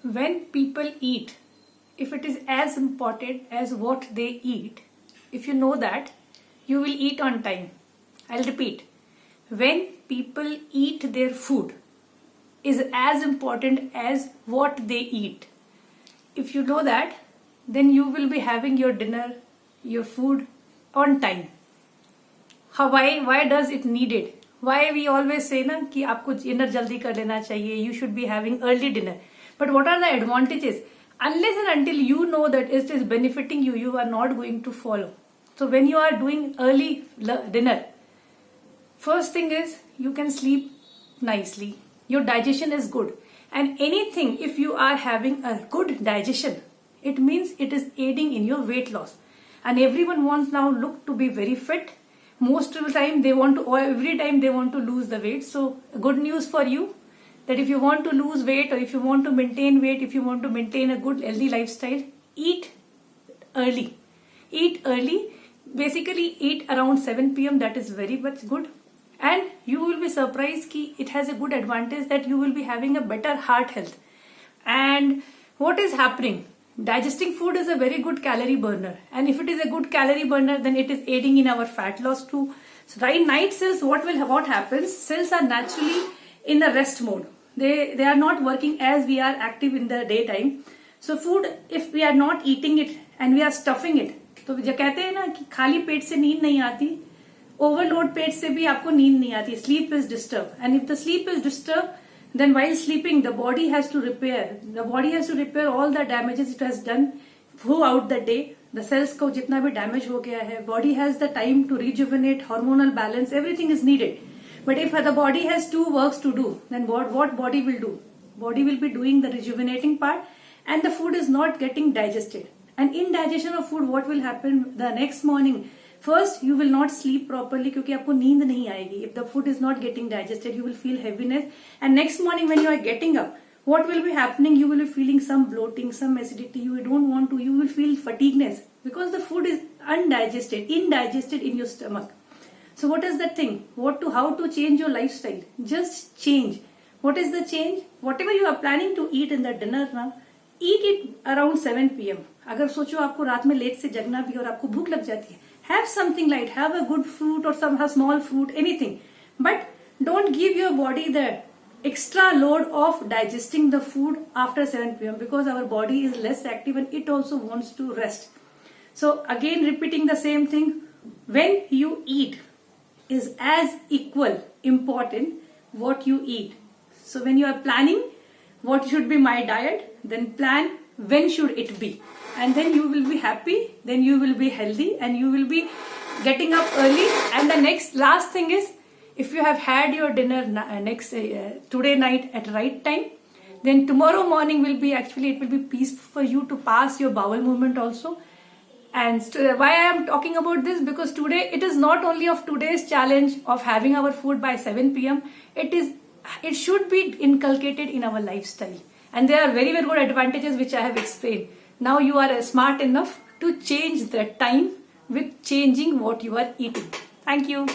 when people eat, if it is as important as what they eat, if you know that, you will eat on time. I'll repeat. When people eat their food is as important as what they eat. If you know that, then you will be having your dinner, your food on time. How, why does it needed? Why we always say ना कि आपको dinner जल्दी कर लेना चाहिए, you should be having early dinner. But what are the advantages? Unless and until you know that it is benefiting you, you are not going to follow. So when you are doing early dinner, first thing is you can sleep nicely. Your digestion is good. And anything, if you are having a good digestion, it means it is aiding in your weight loss. And everyone wants now look to be very fit. Most of the time they want to, or every time they want to lose the weight. So good news for you that if you want to lose weight or if you want to maintain weight, if you want to maintain a good healthy lifestyle, eat early. Eat early. Basically eat around 7 p.m. That is very much good. And you will be surprised कि it has a good advantage that you will be having a better heart health. And what is happening? Digesting food is a very good calorie burner. And if it is a good calorie burner, then it is aiding in our fat loss too. So right night cells, what happens? Cells are naturally in a rest mode. They are not working as we are active in the daytime. So food, if we are not eating it and we are stuffing it, तो जो कहते हैं ना कि खाली पेट से नींद नहीं आती, ओवरलोड पेट से भी आपको नींद नहीं आती. Sleep is disturbed, and if the sleep is disturbed, then while sleeping the body has to repair. The body has to repair all the damages it has done throughout the day. The cells को जितना भी damage हो गया है, body has the time to rejuvenate, hormonal balance, everything is needed. But if the body has two works to do, then what body will do? Body will be doing the rejuvenating part, and the food is not getting digested. And indigestion of food, what will happen the next morning? First, you will not sleep properly क्योंकि आपको नींद नहीं आएगी. If the food is not getting digested, you will feel heaviness. And next morning when you are getting up, what will be happening? You will be feeling some bloating, some acidity. You don't want to. You will feel fatigueness because the food is indigested in your stomach. So what is the thing? How to change your lifestyle? Just change. What is the change? Whatever you are planning to eat in the dinner now, eat it around 7 p.m. अगर सोचो आपको रात में late से जगना भी और आपको भूख लग जाती है, have something light, have a good fruit or some small fruit, anything. But don't give your body the extra load of digesting the food after 7 p.m. because our body is less active and it also wants to rest. So again repeating the same thing, when you eat is as equal important what you eat. So when you are planning what should be my diet, then plan when should it be. And then you will be happy, then you will be healthy, and you will be getting up early. And the last thing is, if you have had your dinner today night at right time, then tomorrow morning will be peaceful for you to pass your bowel movement also. And why I am talking about this, because today it is not only of today's challenge of having our food by 7 p.m. It should be inculcated in our lifestyle. And there are very, very good advantages which I have explained. Now you are smart enough to change the time with changing what you are eating. Thank you.